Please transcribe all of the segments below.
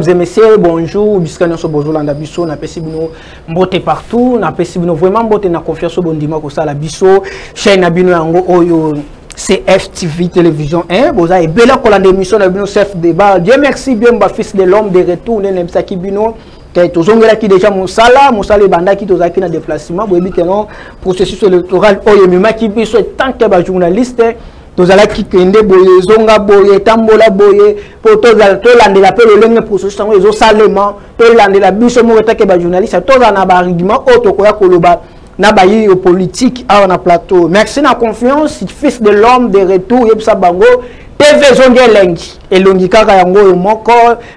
et messieurs, bonjour. Biscanoso bonjour landa biso na pesi bino mbote partout, na pesi bino vraiment mbote na confiance au bon dimanche ko sala biso. Chaîne na bino yango oyo CFTV télévision 1. Boza e bela ko landa émission na bino chef débat. Dieu merci bien ba fils de l'homme de retour ne nemsaki bino. Tozongela ki déjà musala banda ki tozaki na déplacement boyebi que non processus électoral oyo mimaki biso tant que ba journaliste tozala ki kende boye zonga boye tambola boye po tozala to landela pe le lenge processus ngo ezo salema to landela biso mo etake ba journaliste tozala na ba argument auto koya koloba na ba yi politique a na plateau. Merci na confiance fils de l'homme de retour yebsa bango TV zonge lengi elongi kaka yango moko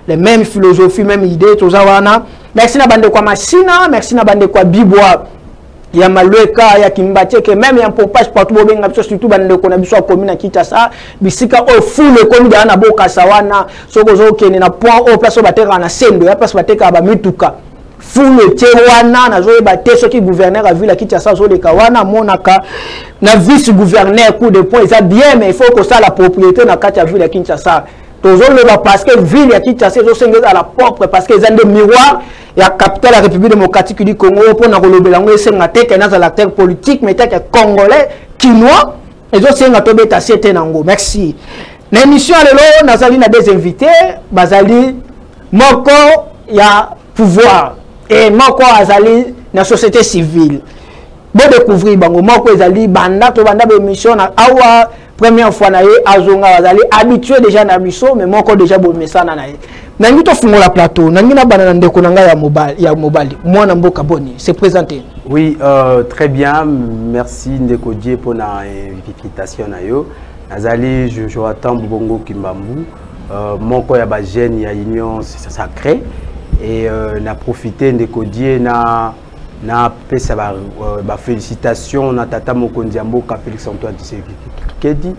les mêmes philosophies même idées tozawana. Merci na bande kwa masina, merci na bande kwa bibwa ya malweka ya kimbateke même ya popage partout bobenga biso surtout bande ko na biso a commune Kinshasa bisika o full ko mi na boka sawana soko zo kene na point o place bateka na sendo ya place bateka ba mituka full tewana na zo ba te soki gouverneur a vu la Kinshasa zo de kawana monaka na vice gouverneur coup de point ça bien mais il faut que ça la propriété na kati ya ville ya Kinshasa parce que ville ya Kinshasa zo senga à la propre parce que ils ont des miroirs la capitale de la République démocratique du Congo pour na kolobela ngo esenga te que na acteur politique mais que congolais chinois ils ont senga to beta cité nango. Merci. Na émission lelo nazali na des invités bazali moko ya pouvoir et moko azali na société civile. Bo découvrir bango moko ezali banda to banda be émission na awa première fois na ye azonga azali habitué déjà na biso mais moko déjà bo mesana na ye. Nangi to fungola plateau nangi na bana ndeko nanga ya mobali mwana mboka boni c'est présenté. Oui, très bien, merci Ndeko Dieu pour la invitation na yo. Nazali je attends Bongo Kimbambu moko ya ba jeune ya union sacrée et na profiter Ndeko Dieu na pesa ba félicitations na tata mokonzi ya mboka Félix Antoine Tshisekedi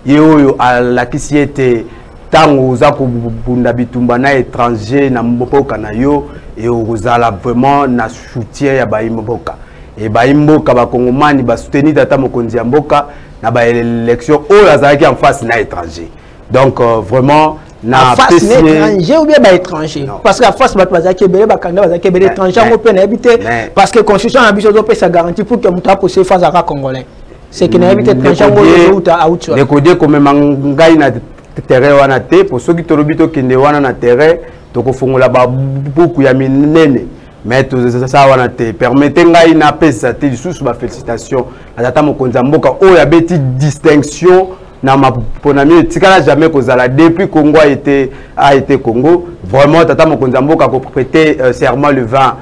yo la kisiete tango za ko bunda bitumba na étranger na mboka na yo et ozala vraiment na soutien ya ba mboka et ba mboka ba kongomani ba soutenir tata mokonzi ya mboka na ba élection o lazaki en face na étranger donc vraiment na face étranger ou bien ba étranger parce que la face ba bazaki belé ba kanda bazaki belé étranger ngo pe na habité parce que constitution na biso zo pesa garantie pour que muta poser face à congolais c'est que na habité étranger ngo uta out de côté comme mangai na terrain wana te pour ceux qui tolobito kende wana na terrain to ko fongola ba beaucoup ya minene mais tout ça wana te permettez ngai na pesa te sous ba félicitations à tata mokonzi mboka o ya beti distinction na ma ponami tikala jamais kozala depuis Congo a été Congo vraiment tata mokonzi mboka ko prêter serment le 20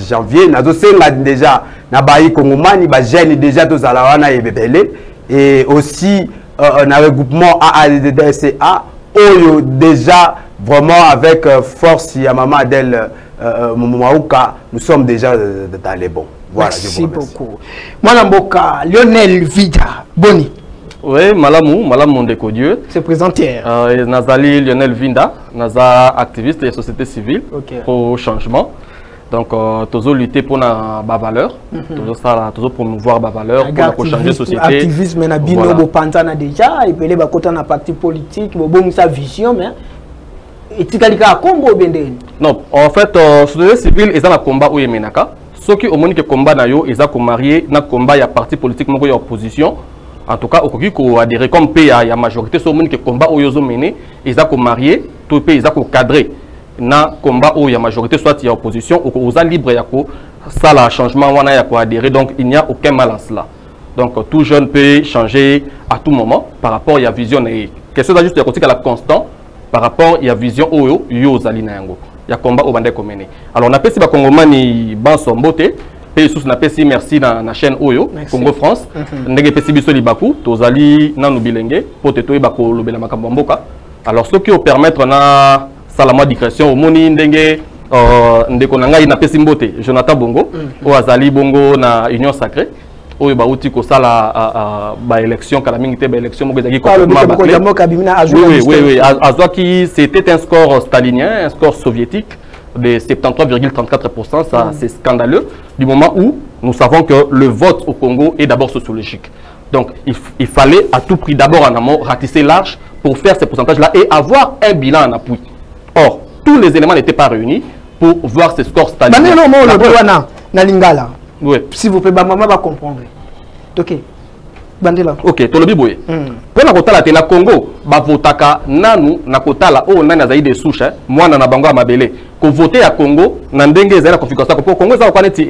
janvier nazo senga déjà na bayi kongomani ba jeune déjà to zala wana ebebele et aussi un regroupement AADDCA oyo déjà vraiment avec force ya maman Adèle Momouaouka nous sommes déjà dans les bons. Voilà. Merci beaucoup. Mwana mboka Lionel Vida Boni. Oui, Malamu Ndeko Dieu. C'est présenté. Nazali Lionel Vinda, naza activiste de la société civile au changement. Donc, toujours lutter pour la valeur, toujours promouvoir la valeur pour changer la société. Activisme, na bino bo pantana déjà, et puis les bakota na parti politique, bo bon sa vision, mais et tikalika Congo bende. Non, en fait, société civile ils ont un combat où yemenaka. Ceux qui au moins que combat na yo, ils ont marié na combat ya parti politique moko ya opposition. En tout cas, au cas où adhérer comme pays à la majorité, ceux qui combat où ils ont mené, ils ont marié, tout pays ils ont cadré. Na combat où il y a majorité soit il y a opposition ou aux libre yako ça la changement wana yako adhérer donc il n'y a aucun mal à cela donc tout jeune peut changer à tout moment par rapport à la vision et question juste à la constant par rapport à la vision oyo yo zalina yango ya combat au bande komene alors on appelle si ba kongomani ban sombote pe sous na pesi merci na chaîne oyo Congo France ndenge pesi biso libaku tozali nanu bilenge poteto ba ko lobela makambo mboka alors ce qui au permettre na salama discrétion au moni ndenge ndeko nanga ina pesi mbote Jonathan Bongo o azali bongo na union sacrée oyo ba uti ko sala ba élection kala mingi te ba élection mo ezaki ko oui azwaki c'était un score stalinien un score soviétique de 73,34%, ça c'est scandaleux du moment où nous savons que le vote au Congo est d'abord sociologique. Donc il fallait à tout prix d'abord en amont ratisser large pour faire ces pourcentages là et avoir un bilan en appui. Or, tous les éléments n'étaient pas réunis pour voir ce score stabilisé. Oui. S'il vous plaît, maman va comprendre. Ok. Bandela. Ok, tolobi boye. Pour la kotala te na Congo, ba votaka nanu na kotala o nani azayi de souche, mwana na bango amabele. Ko voter à Congo, na ndenge ezali na configuration pour Congo za okwana ti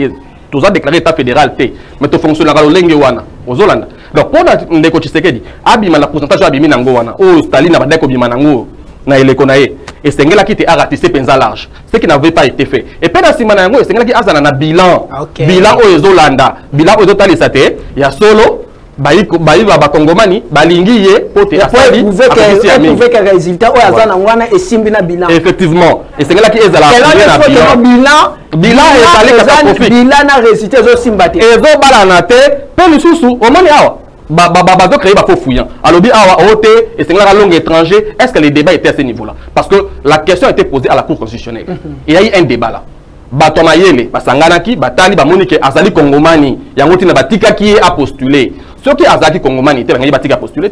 tous a déclaré état fédéral T, mais to fonctionne la lenge wana. Ozolanda. Donc pour la ndeko Tshisekedi, abima na pourcentage abimi nango wana. O Staline ba deko bima nango na eleko na ye. Et Sengela qui était à ratisser penza large. Ce qui n'avait pas été fait. Et puis dans ce moment là, Sengela qui a na bilan. Bilan o ezolanda. Bilan o ezotali sate. Ya solo bayi ba kongomani balingi ye pote asali pouvait que résultat o azana ngwana et simbi na bilan. Effectivement. Et Sengela qui ezala na bilan ezali catastrophique. Bilan na résultat zo simbate. Ezo balana te pe lisusu o moni awa. Bazo créer ba faux fouillant. Alobi awa ote et c'est la langue étranger. Est-ce que les débats étaient à ce niveau-là? Parce que la question a été posée à la Cour constitutionnelle. Et il y a eu un débat là. Batoma yele, basanganaki, batali, bamonike, azali kongomani, yangoti na batika qui a postulé. Ceux qui azali kongomani étaient les batika postulé.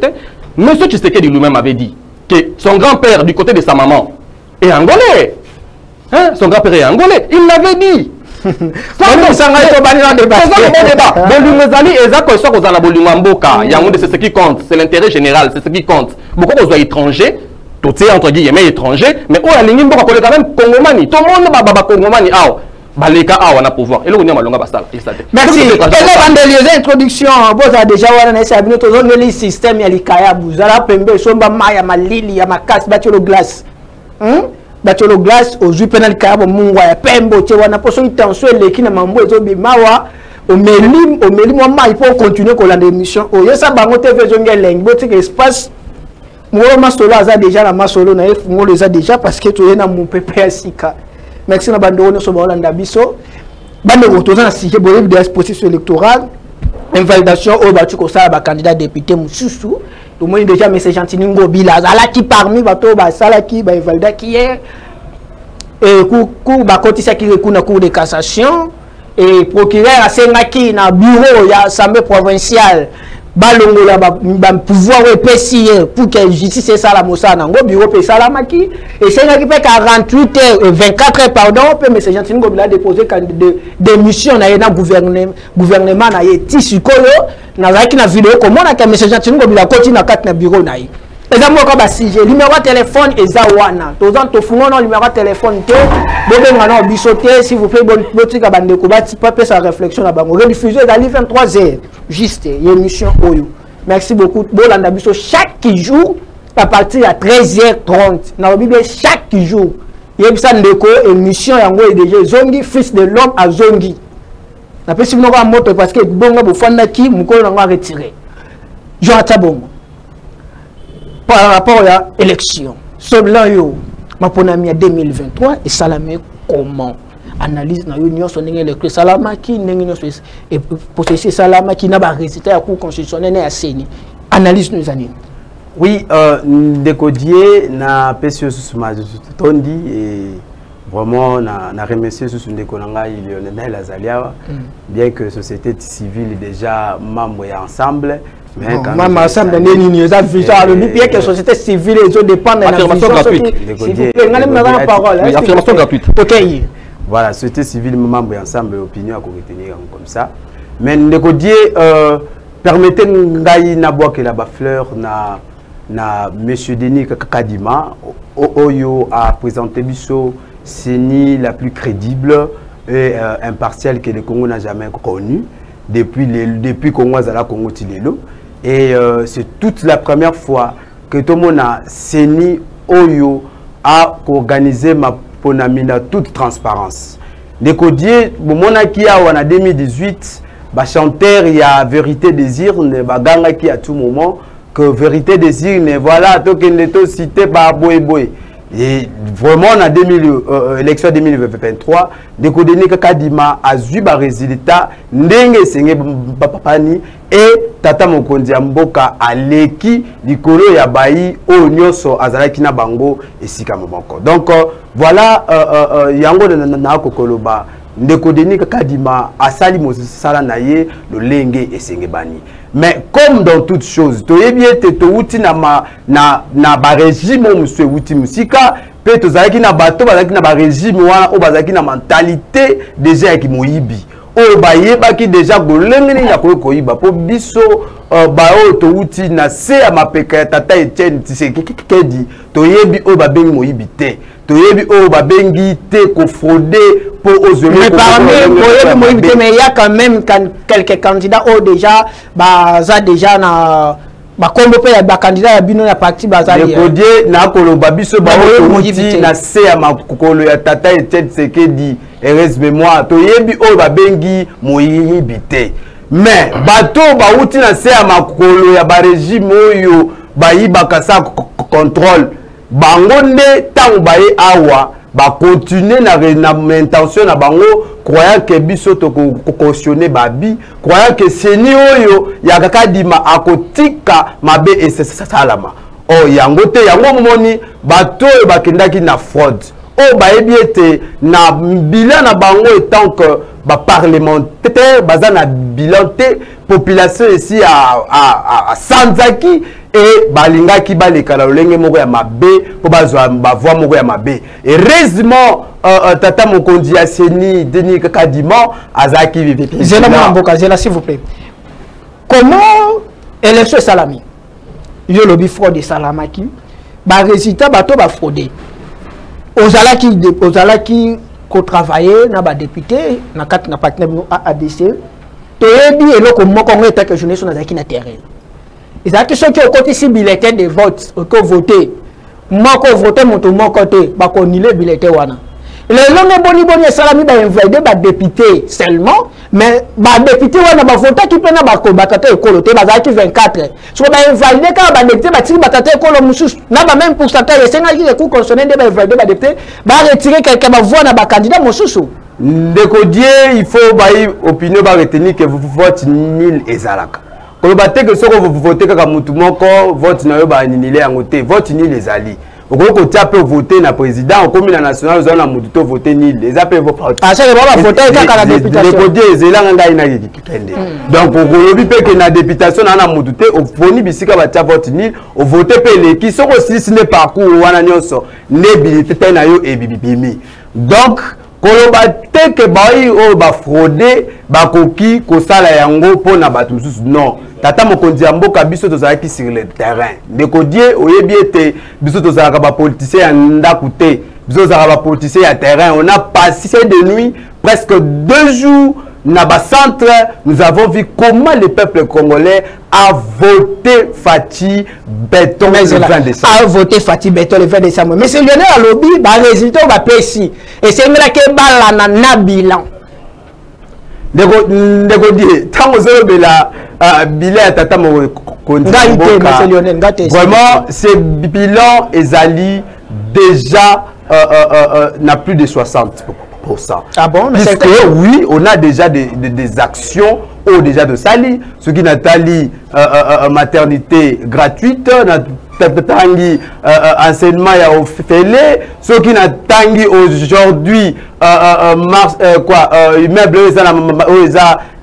Monsieur Tshisekedi lui-même avait dit que son grand-père du côté de sa maman est angolais. Hein? Son grand-père est angolais. Il l'avait dit. C'est ce qui compte, c'est l'intérêt général, c'est ce qui compte. Beaucoup de étrangers, tout est entre guillemets étrangers, mais on a l'ingin beaucoup quand même Congomani, tout le monde baba Congomani baleka on a pouvoir. Et là on est malonga basala. Merci. Et là vandaliser introduction, vous a déjà on a essayé notre zone le système ya likaya buzala pembe somba maya malili ya makasi batelo glace. Batolo glace au jus penal kabo mungwa ya pembo che wana poso intention eleki na mambo ezo bimawa au meli moi il faut continuer ko la émission o yesa bango TV zonge leng botique espace moi masolo aza déjà na masolo na ngo les a déjà parce que tu es na mon pepe sika merci na bando on so ba Holanda biso bande rotoza na sike boye de processus électoral invalidation au batu ko ça ba candidat député mususu tout le monde déjà message gentil ngo bila ala qui parmi bato ba sala qui ba valida qui est et ku ba kotisa qui kuna cour de cassation et procureur asengaki na bureau ya assemblée provinciale balongola ba pouvoir epesier pour que justice ça la mosana ngo bureau pe salamaki et sengaki pe 48 heures et 24 heures pardon pe message gentil ngo bila déposer démission na na gouvernement na yeti sikoyo na zaki na vidéo komona ka message gentil ngo bila koti na kati na bureau na yi eza moko ba sujet numéro de téléphone eza wana tozan to fungono numéro de téléphone te bobenga na bisoté s'il vous plaît botika bande ko bati pas sa réflexion na bango rediffuser dans 23h juste émission oyo merci beaucoup bolanda biso chaque jour à partir à 13h30 na bible chaque jour yebisa ndeko émission yango est déjà zongi fils de l'homme à zongi na pesi bino kwa moto parce que bonga bofanda ki mukolo nango retirer Jean Atabongo par rapport à l'élection. Selon yo, ma ponami à 2023 et salamé comment analyse na union son électeur salama qui n'engino et processus salama qui n'a pas résultat à cour constitutionnel et à CENI. Analyse nous anime. Oui, décodier na PCO sous tondi et vraiment na remercier sous ndekonanga Lionel Azalia bien que société civile déjà membre et ensemble. Même ensemble, bien que la société civile dépend de l'affirmation gratuite. Affirmation gratuite. Voilà, la société civile, membre ensemble, opinion à retenir comme ça. Mais Ndekodier, permettez-nous de la fleur na Monsieur Denis Kadima, Oyo a présenté Bisso, CENI la plus crédible et impartiale que le Congo n'a jamais connue depuis Congo Azala Congo Tilelo. Et c'est toute la première fois que tout le monde a CENI Oyo a organisé ma ponamina toute transparence. Nekodier, mon qui a en 2018, bah chanteur il y a Vérité Désir, ne baganga qui à tout moment que Vérité Désir ne voilà tout qu'il est cité par Boy Boy. Et vraiment en élection 2023, Dekodeni Kadima a eu un résultat ndenge senge papani et Tata Mokonzi Mboka aleki likolo ya bayi o nyoso azalaki na bango esika moko. Donc voilà yango na kokoloba ndeko Denis Kadima asali mosala na ye lolenge esengebani. Mais comme dans toutes choses, to yebiete to uti na ba régime monsieur uti musika pe to zaki na bato bazaki na ba régime wana o bazaki na mentalité déjà ki moyibi. O ba yebaki déjà golenge ni ya koyiba po biso ba o to uti na se ya mapeka ya tata Etienne Tshisekedi to yebi o ba bengi moyibi te. To yebi o ba bengi te ko frauder pour oser. Mais parmi mais il y a quand même quelques candidats au déjà déjà na comme pe candidat ya bino ya parti bazali. Le codier na koloba biso ba o na se ya makolo ya tata Etienne Tshisekedi reste mémoire to yebi o ba bengi moyibi te. Mais bato ba uti na se ya makolo ya ba régime oyo ba yibaka sa contrôle bango nde tango baye awa ba continuer na intention na bango croyant que biso to cautionner babi croyant que seni oyo ya kaka dima akotika mabe esalama o yango te yango momoni bato e bakendaki na fraude o bayebi ete na bilan na bango etant que ba parlementaire baza na bilan te population ici à Sanzaki et balingaki balekala lolenge moko ya mabe po bazwa bavoi moko ya mabe. Heureusement tata mokonzi ya Seni Denis Kadima azaki vivi. Zela Mboka, zela s'il vous plaît. Comment élection salami? Yo lobby fraude salamaki. Ba résultat bato ba frauder. Ozalaki ko travailler na ba député na kat na partenaire ADC. Toyebi eloko moko ngeta que journée sur na zaki na terrain. Ils ont ceux qui ont côté si bulletin de vote, qui ont voté. Moi, qui ont voté, mon côté, bah qu'on y les bulletins wana. Les longs boni salami bah invité bah député seulement, mais bah député wana bah voté qui prend bah combattre école, bah ça qui 24. Soit bah invité quand bah député bah tire bah tata école musus, n'a pas même pourcentage. C'est un qui est coup concerné bah invité bah député bah retirer quelqu'un bah voix na bah candidat musus. Ndekodier, il faut bah opinion bah retenir que vous vote nil et zalaka. Quand que ce que vous votez comme tout le monde, vote na yo ba nilé yango te, vote ni les ali. Au ko tia peut voter na président, au commune national zona mututo voter ni les appels vote. Ah ça va voter kaka la députation. Le codier ezela nga ina kende. Donc au lobi pe que na députation na mututo au foni bisika ba tia vote ni, au voter pe les qui sont aussi ne parcours wana nyonso ne bilité na yo e bibimi. Donc koloba te ke bayi o ba frauder ba koki ko sala yango pona batu mususu non. Tata mokonzi ya mboka biso tozalaki sur le terrain. Ndeko die oyebi ete biso tozalaka ba politicien ya ndaku te, biso tozalaka ba politicien ya terrain. On a passé de nuit presque 2 jours na ba centre. Nous avons vu comment le peuple congolais a voté Fati Béton le 20 décembre. A voté Fati Béton le 20 décembre. Mais c'est Lionel Alobi, ba résultat va péci. Et c'est là que bala na bilan. Ndeko die tango zolo bela bilan tata mo vraiment ce bilan ezali déjà n'a plus de 60%. Ah bon? Puisque oui, on a déjà des actions ou déjà de sali, ce qui n'a tali maternité gratuite, tangi enseignement ya ofele, ce qui n'a tangi aujourd'hui immeuble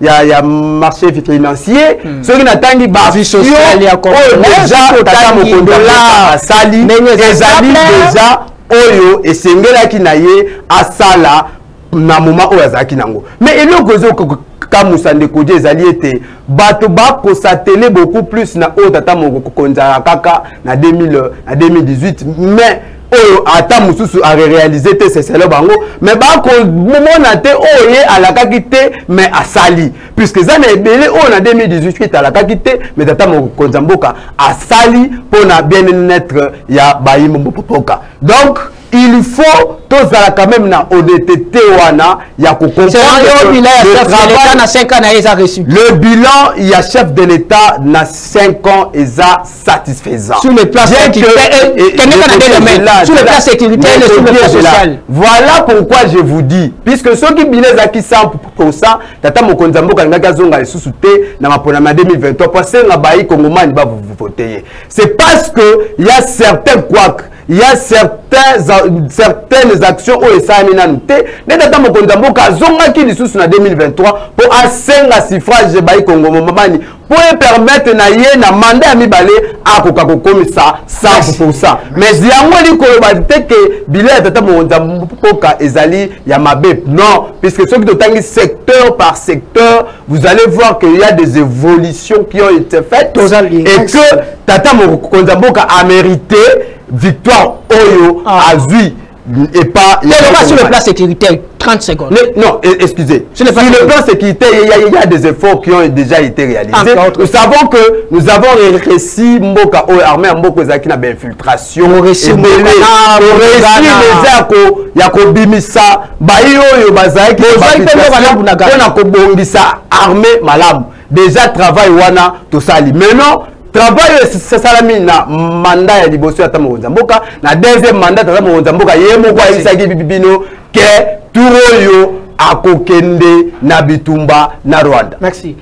ya marché financier, ce qui n'a tangi vie sociale ya déjà tata mokondola sali ezali déjà oyo esengela na ye asala na moment oyo azaki nango. Mais eloko zo kamusa ndeko die ezali ete bato ba ko satele beaucoup plus na oyo tata mokonza kaka na 2018 mais oyo ata mususu a réaliser te c'est le bango mais ba ko mona te oye alakaki te mais asali puisque ça na ebele oyo na 2018 alakaki te mais tata mokonza mboka asali pona bien-être ya bayi mbopoka. Donc il faut tous à quand même na honnêteté wana ya ko comprendre le bilan il y a chef de l'état na 5 ans eza satisfaisant sur le plan sécuritaire sur le plan sécuritaire et sur le plan social. Voilà pourquoi je vous dis puisque ceux qui bilan za ki 100% tata mokonza mboka ngaka zonga lisusu te na mapona ma 2023 parce que na bayi kongomani ba vous voter c'est parce que il y a certains couacs. il y a certaines actions où ça a mis dans te n'état mon condamboka zonga qui lisusu na 2023 pour asenga suffrage baï Congo mamani pour permettre na yé na mandat mi balé a kokomisa 100%. Mais yango li koloba te que billet tata mon condamboka ezali ya mabe non, puisque ceux qui totangi secteur par secteur, vous allez voir qu'il y a des évolutions qui ont été faites et que tata mon condamboka a mérité victoire Oyo Azui et pas sur le plan sécuritaire 30 secondes. Non, excusez. Sur le plan sécuritaire, il y a des efforts qui ont déjà été réalisés. Nous savons que nous avons réussi Mboka Oyo armée Mboka Zaki na infiltration. On réussi les Yako Bimisa Bayo Bazaki on a kobongisa armée malamu. Déjà travail wana tout ça. Maintenant travail c'est salami na mandat ya liboso ya tamo Nzamboka na deuxième mandat ya tamo Nzamboka yemo kwa isaki bibino ke turoyo akokende na bitumba na Rwanda. Merci.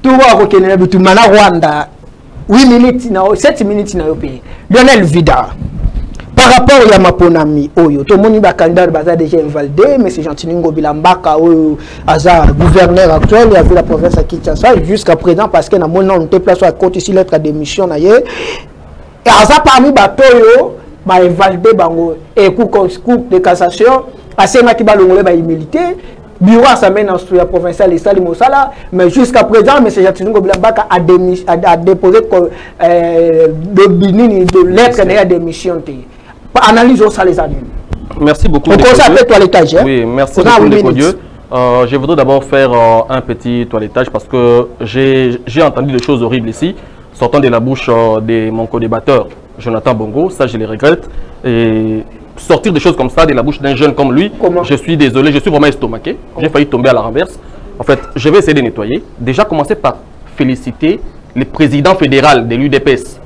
Turo akokende na bitumba na Rwanda 8 minutes na 7 minutes na yo pays. Lionel Vida. Par rapport à Maponami Oyo, tout le monde est candidat de déjà invalidé, mais c'est Gentilini Bilambaka, gouverneur actuel, il a vu la province à Kinshasa jusqu'à présent parce qu'il y a un place à côté ici lettre de démission. Et Aza parmi Batoyo, invalidé et cour de cassation, à Sena qui va l'humilité. Bureau à sa main dans la provinciale Sali Mosala, mais jusqu'à présent, M. Gentilini Bilambaka a déposé de lettre de démission. Analysons ça les années. Merci beaucoup. On commence avec toilettage. Oui, merci beaucoup les codieux. Je voudrais d'abord faire un petit toilettage parce que j'ai entendu des choses horribles ici, sortant de la bouche de mon co-débatteur Jonathan Bongo. Ça, je les regrette. Et sortir des choses comme ça de la bouche d'un jeune comme lui, je suis désolé, je suis vraiment estomaqué. J'ai failli tomber à la renverse. En fait, je vais essayer de nettoyer. Déjà, commencer par féliciter le président fédéral de l'UDPS,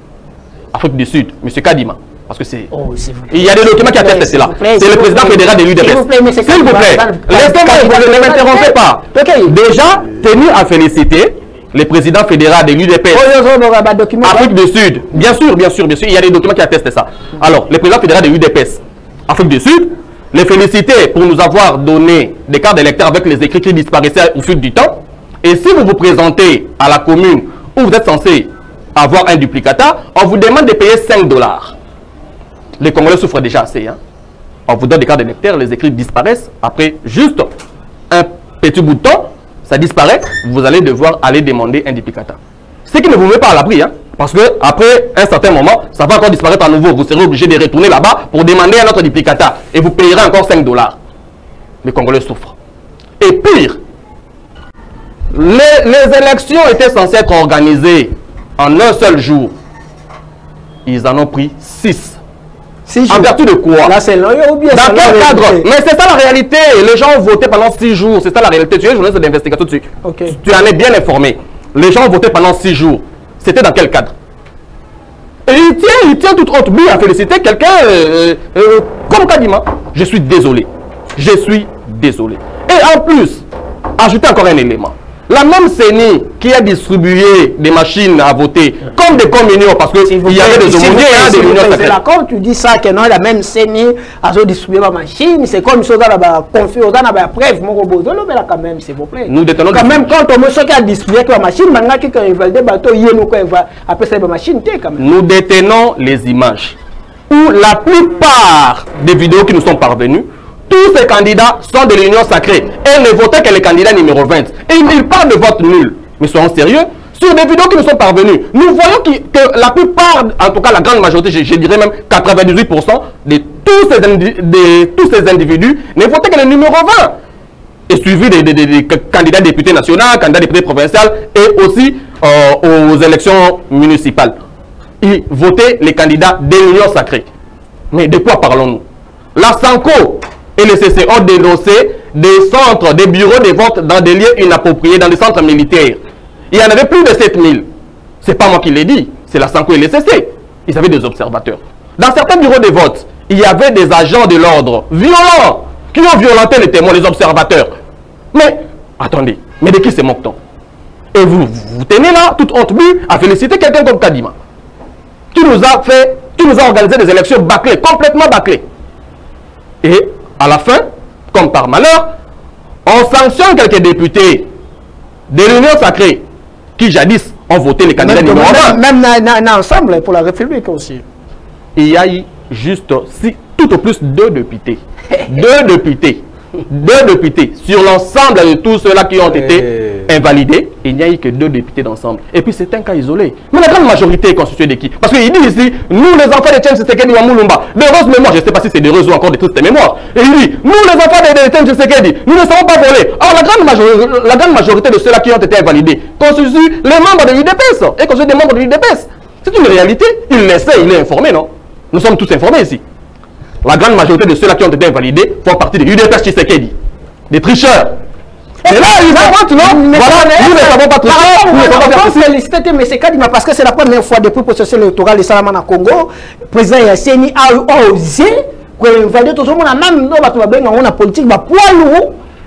Afrique du Sud, M. Kadima. Parce que c'est... il y a des documents qui attestent cela. C'est le président fédéral de l'UDPS. S'il vous plaît, laissez-moi, ne m'interrompez pas. Déjà, tenu à féliciter le président fédéral de l'UDPS, Afrique du Sud. Bien sûr, il y a des documents qui attestent ça. Alors, le président fédéral de l'UDPS, Afrique du Sud, les féliciter pour nous avoir donné des cartes d'électeurs avec les écrits qui disparaissaient au fil du temps. Et si vous vous présentez à la commune où vous êtes censé avoir un duplicata, on vous demande de payer 5 $. Les Congolais souffrent déjà assez. Hein? On vous donne des cartes d'électeurs, les écrits disparaissent. Après, juste un petit bout de temps, ça disparaît. Vous allez devoir aller demander un duplicata. Ce qui ne vous met pas à l'abri. Hein? Parce qu'après un certain moment, ça va encore disparaître à nouveau. Vous serez obligé de retourner là-bas pour demander un autre duplicata. Et vous payerez encore 5 $. Les Congolais souffrent. Et pire, les élections étaient censées être organisées en un seul jour. Ils en ont pris 6. En vertu de quoi? Là, c'est ou bien dans quel cadre? Mais c'est ça la réalité. Les gens ont voté pendant 6 jours. C'est ça la réalité. Tu es journaliste d'investigation. Tu en es bien informé. Les gens ont voté pendant 6 jours. C'était dans quel cadre? Et il tient toute autre but à féliciter quelqu'un comme Kadima. Je suis désolé. Je suis désolé. Et en plus, ajoutez encore un élément. La même CENI qui a distribué des machines à voter comme des communions, parce qu'il y avait des aumôniers, des réunions sacrées. Quand tu dis ça, que non, la même CENI a distribué ma machine, c'est comme si on a confié, on a la preuve, mais là quand même, s'il vous plaît. Nous détenons quand même, quand on me a distribué la machine, maintenant qu'il va des bateaux, il va après ça, la machine, quand même. Nous détenons les images où la plupart des vidéos qui nous sont parvenues, tous ces candidats sont de l'Union sacrée et ne votaient que les candidats numéro 20. Et ils parlent de vote nul. Mais soyons sérieux, sur des vidéos qui nous sont parvenues, nous voyons que la plupart, en tout cas la grande majorité, je dirais même 98% de tous ces individus ne votaient que le numéro 20. Et suivi des candidats députés nationaux, candidats députés provinciaux et aussi aux élections municipales. Ils votaient les candidats de l'Union sacrée. Mais de quoi parlons-nous? La Sanko et le CC ont dénoncé des centres, des bureaux de vote dans des lieux inappropriés, dans des centres militaires. Il y en avait plus de 7000. Ce n'est pas moi qui l'ai dit, c'est la Sanko et le CC. Ils avaient des observateurs. Dans certains bureaux de vote, il y avait des agents de l'ordre violents qui ont violenté les témoins, les observateurs. Mais, attendez, mais de qui se moque-t-on? Et vous tenez là, toute honte but, à féliciter quelqu'un comme Kadima, qui nous a fait qui nous a organisé des élections bâclées, complètement bâclées. Et à la fin, comme par malheur, on sanctionne quelques députés de l'Union sacrée qui jadis ont voté les candidats numéro 1. Même ensemble pour la République aussi. Il y a eu juste, tout au plus 2 députés. 2 députés. 2 députés sur l'ensemble de tous ceux-là qui ont été invalidés. Il n'y a eu que 2 députés d'ensemble. Et puis c'est un cas isolé. Mais la grande majorité est constituée de qui? Parce qu'il dit ici, nous les enfants de Etienne Tshisekedi ou Moulumba, d'heureuses mémoires, je ne sais pas si c'est d'heureuses ou encore de tristes mémoires. Et il dit, nous les enfants de Etienne Tshisekedi, nous ne savons pas voler. Alors la grande majorité de ceux-là qui ont été invalidés constituent les membres de l'UDPS et constituent des membres de l'UDPS. C'est une réalité. Il le sait, il est informé, non? Nous sommes tous informés ici. La grande majorité de ceux-là qui ont été invalidés font partie de l'UDPS Tshisekedi. Des tricheurs. Et là, ils inventent, non? Voilà, nous ne savons pas tricher. Nous ne savons pas féliciter M. Kadima parce que c'est la première fois depuis le processus électoral de Salamana Congo. Le président Yasseni a osé invalider tout le monde, même dans la politique,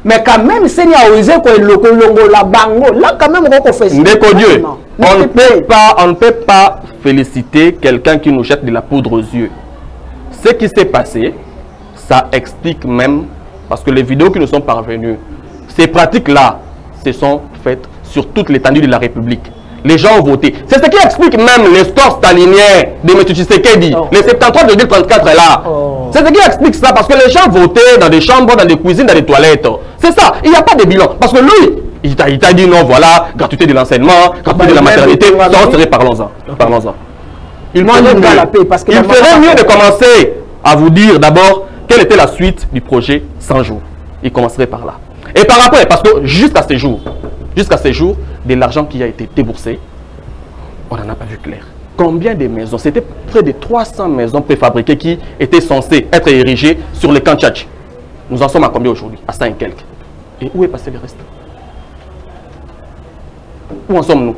mais quand même, Seni a osé que la bango. Là, quand même, on fait ça. Dieu, on ne peut pas féliciter quelqu'un qui nous jette de la poudre aux yeux. Ce qui s'est passé, ça explique même, parce que les vidéos qui nous sont parvenues, ces pratiques-là se sont faites sur toute l'étendue de la République. Les gens ont voté. C'est ce qui explique même les scores staliniens de M. Tshisekedi. Les 73,34 est là. C'est ce qui explique ça, parce que les gens votaient dans des chambres, dans des cuisines, dans des toilettes. C'est ça. Il n'y a pas de bilan. Parce que lui, il t'a dit non, voilà, gratuité de l'enseignement, gratuité de la maternité. Parlons-en. Parlons-en. Il ferait mieux de commencer à vous dire d'abord quelle était la suite du projet 100 jours. Il commencerait par là. Et par après, parce que jusqu'à ces jours, de l'argent qui a été déboursé, on n'en a pas vu clair. Combien de maisons? C'était près de 300 maisons préfabriquées qui étaient censées être érigées sur le camp Tchatch. Nous en sommes à combien aujourd'hui? À 100 et quelques. Et où est passé le reste? Où en sommes-nous?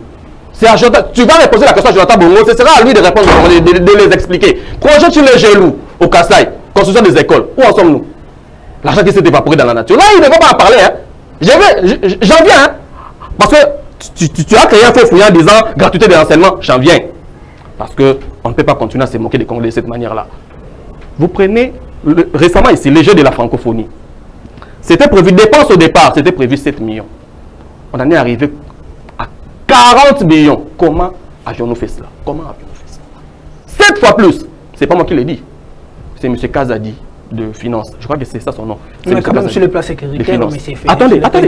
Tu vas me poser la question à Jonathan Bongo, ce sera à lui de répondre, de les expliquer. Projet sur les Gelou, au Kassai, construction des écoles, où en sommes-nous? L'argent qui s'est évaporé dans la nature. Là, il ne va pas en parler. Hein. J'en viens. Hein. Parce que tu as créé un faux fouillant en disant gratuité de l'enseignement. J'en viens. Parce qu'on ne peut pas continuer à se moquer des Congolais de cette manière-là. Vous prenez récemment ici les Jeux de la francophonie. C'était prévu, dépense au départ, c'était prévu 7 millions. On en est arrivé à 40 millions. Comment avions-nous fait cela? Comment avions-nous fait cela? 7 fois plus. C'est pas moi qui l'ai dit. C'est M. Kazadi de Finances. Je crois que c'est ça son nom. Mais quand même sur le plan sécuritaire, mais c'est fait. Attendez. Il parle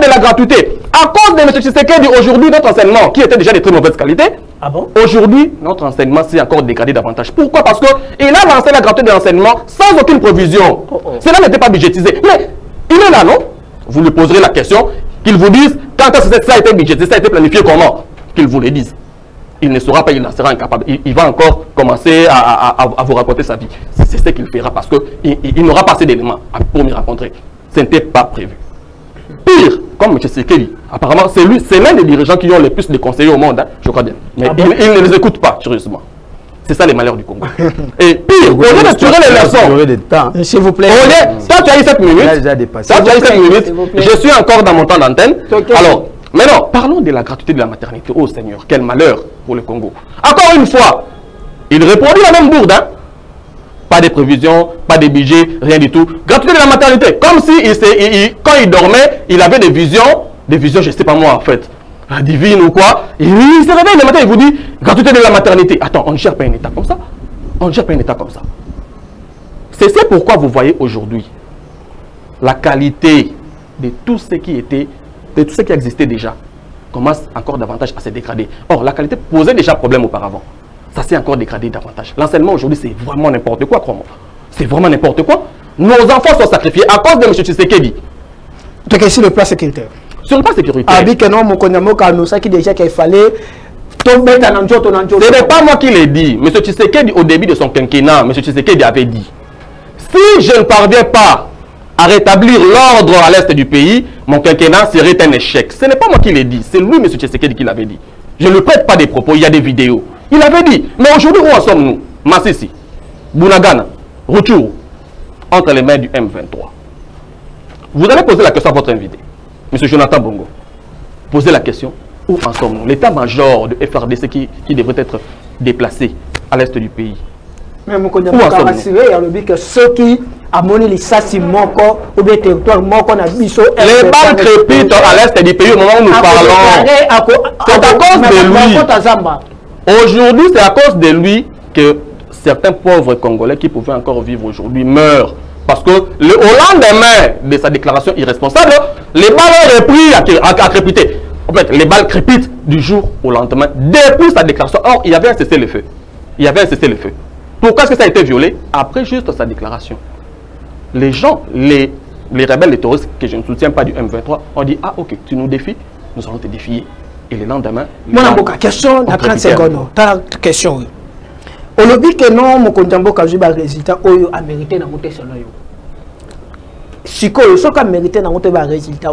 de la gratuité. À cause de M. Tshisekedi, aujourd'hui, notre enseignement, qui était déjà de très mauvaise qualité, aujourd'hui, notre enseignement s'est encore dégradé davantage. Pourquoi? Parce qu'il a lancé la gratuité de l'enseignement sans aucune provision. Cela n'était pas budgétisé. Mais il est là, non? Vous lui poserez la question, qu'il vous dise, quand ça a été budgétisé, ça a été planifié comment? Qu'il vous le dise. Il ne saura pas, il en sera incapable. Il va encore commencer à vous raconter sa vie. C'est ce qu'il fera parce qu'il n'aura pas assez d'éléments pour m'y rencontrer. Ce n'était pas prévu. Pire, comme M. Sekeli, apparemment, c'est l'un des dirigeants qui ont le plus de conseillers au monde, hein, je crois bien. Mais il ne les écoute pas, curieusement. C'est ça les malheurs du Congo. Et pire, au lieu de tirer les leçons, s'il vous plaît. Toi, tu as eu 7 minutes. Je suis encore dans mon temps d'antenne. Alors, maintenant, parlons de la gratuité de la maternité. Oh Seigneur, quel malheur pour le Congo. Encore une fois, il reproduit la même bourde. Hein? Pas de prévisions, pas de budget, rien du tout. Gratuité de la maternité. Comme si quand il dormait, il avait des visions, je ne sais pas moi en fait, divines ou quoi. Il se réveille le matin, il vous dit gratuité de la maternité. Attends, on ne gère pas un État comme ça. On ne gère pas un État comme ça. C'est pourquoi vous voyez aujourd'hui la qualité de tout ce qui était, de tout ce qui existait déjà, commence encore davantage à se dégrader. Or, la qualité posait déjà problème auparavant. Ça s'est encore dégradé davantage. L'enseignement aujourd'hui, c'est vraiment n'importe quoi, crois-moi. C'est vraiment n'importe quoi. Nos enfants sont sacrifiés à cause de M. Tshisekedi. Donc, sur le plan sécuritaire. Sur le plan sécuritaire. Qu'il fallait. Ce n'est pas moi qui l'ai dit. M. Tshisekedi, au début de son quinquennat, M. Tshisekedi avait dit, si je ne parviens pas à rétablir l'ordre à l'est du pays, mon quinquennat serait un échec. Ce n'est pas moi qui l'ai dit, c'est lui, M. Tshisekedi, qui l'avait dit. Je ne lui prête pas des propos, il y a des vidéos. Il avait dit, mais aujourd'hui, où en sommes-nous? Massissi, Bunagana, Rutshuru, entre les mains du M23. Vous allez poser la question à votre invité, M. Jonathan Bongo. Posez la question, Où en sommes-nous? L'état-major de FRDC qui devrait être déplacé à l'est du pays. Mais je peux rassurer, il y a que ceux qui ont les sassi moko ou des territoires moko na biso. Les balles crépitent à l'est du pays au moment où nous parlons. C'est à cause de lui. Aujourd'hui, c'est à cause de lui que certains pauvres Congolais qui pouvaient encore vivre aujourd'hui meurent. Parce que au lendemain de sa déclaration irresponsable, les balles ont repris à crépiter. En fait, les balles crépitent du jour au lendemain depuis sa déclaration. Or, il y avait un cessez-le-feu. Il y avait un cessez-le-feu. Pourquoi est-ce que ça a été violé? Après juste sa déclaration. Les gens, les rebelles, les terroristes que je ne soutiens pas du M23, ont dit, ah ok, tu nous défies, nous allons te défier. Et le lendemain... Mon question, dans 30 secondes, ta question. On a dit que non, mon Konjamboka a eu un résultat où a mérité dans mon test. Si on a mérité dans mon résultat,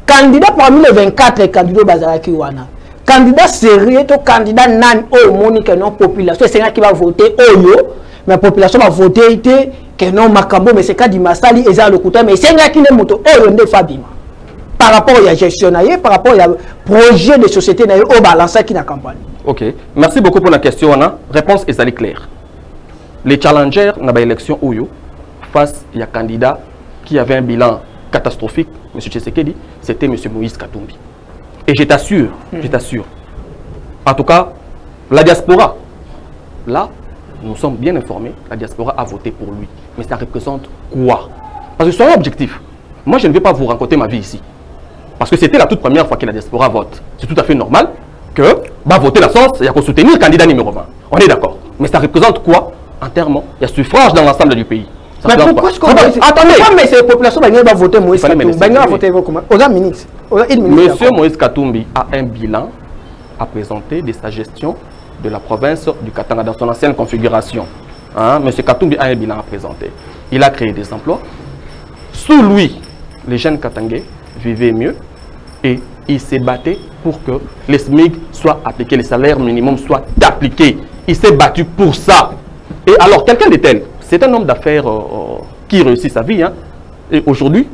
candidat parmi les 24 candidats Bazaraki Wana. Candidat sérieux, to candidat nan o monique non population, c'est qui va voter oyo, mais la population va voter que non Makambo, mais c'est cas du Massali et ça le côté, mais c'est qui ne moto oyo ne Fabima. Par rapport à gestionnaire, par rapport à projet de société na au balance qui na campagne. Ok, merci beaucoup pour la question. Réponse est claire. Les challengers dans l'élection oyo face à un candidat qui avait un bilan catastrophique, M. Tshisekedi, c'était M. Moïse Katumbi. Et je t'assure, en tout cas, la diaspora, là, nous sommes bien informés, la diaspora a voté pour lui. Mais ça représente quoi? Parce que soyons objectifs. Moi, je ne vais pas vous raconter ma vie ici. Parce que c'était la toute première fois que la diaspora vote. C'est tout à fait normal que va voter la sens, il y a qu'à soutenir le candidat numéro 20. On est d'accord. Mais ça représente quoi en termes? Il y a suffrage dans l'ensemble du pays. Mais pourquoi est-ce qu'on attendez, mais ces populations vont voter Moïse Katumbi. Monsieur Moïse Katumbi a un bilan à présenter de sa gestion de la province du Katanga dans son ancienne configuration. Monsieur Katumbi a un bilan à présenter. Il a créé des emplois. Sous lui, les jeunes Katangais vivaient mieux et il s'est battu pour que les SMIC soient appliqués, les salaires minimums soient appliqués. Il s'est battu pour ça. Et alors, quelqu'un de tel, c'est un homme d'affaires qui réussit sa vie. Et aujourd'hui,